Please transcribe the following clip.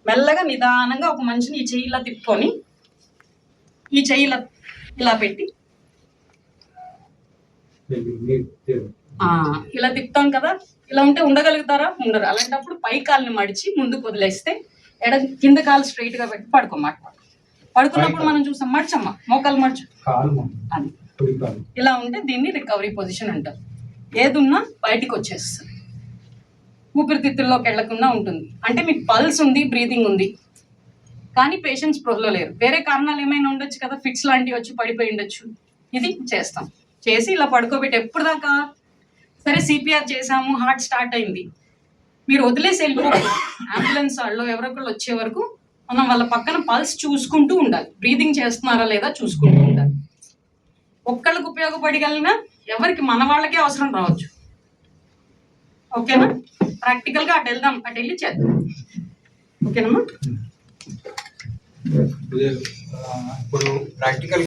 మెల్లగా నిదానంగా ఒక మనిషిని ఈ చెయ్యి ఇలా తిప్పుకొని ఈ చెయ్యి ఇలా పెట్టి ఇలా తిప్పుతాం కదా. ఇలా ఉంటే ఉండగలుగుతారా? ఉండరు. అలాంటప్పుడు పై కాల్ని మడిచి ముందుకు వదిలేస్తే కింద కాలు స్ట్రైట్ గా పెట్టి పడుకోమాట. పడుకున్నప్పుడు మనం చూసాం మర్చమ్మా, మోకాలు మర్చు, ఇలా ఉంటే దీన్ని రికవరీ పొజిషన్ అంటారు. ఏదున్నా బయటికి వచ్చేస్తుంది, ఊపిరితిత్తుల్లోకి వెళ్లకుండా ఉంటుంది. అంటే మీకు పల్స్ ఉంది, బ్రీతింగ్ ఉంది, కానీ పేషెంట్స్ స్పృహలో లేరు. వేరే కారణాలు ఏమైనా ఉండొచ్చు కదా, ఫిక్స్ లాంటివి వచ్చి పడిపోయి ఉండొచ్చు. ఇది చేస్తాం, చేసి ఇలా పడుకోబెట్టి ఎప్పుడు దాకా సరే సిపిఆర్ చేసాము, హార్ట్ స్టార్ట్ అయింది, మీరు వదిలేసి వెళ్ళిపోకూడదు. అంబులెన్స్ వాళ్ళు ఎవరొకళ్ళు వచ్చే వరకు మనం వాళ్ళ పక్కన పల్స్ చూసుకుంటూ ఉండాలి, బ్రీతింగ్ చేస్తున్నారా లేదా చూసుకుంటూ ఉండాలి. ఒక్కళ్ళకి ఉపయోగపడగలిగినా ఎవరికి మన వాళ్ళకే అవసరం రావచ్చు. ఓకేనా? ప్రాక్టికల్ గా అటు వెళ్దాం, అటు వెళ్ళి చేద్దాం. ఓకేనమ్మా? ఇప్పుడు ప్రాక్టికల్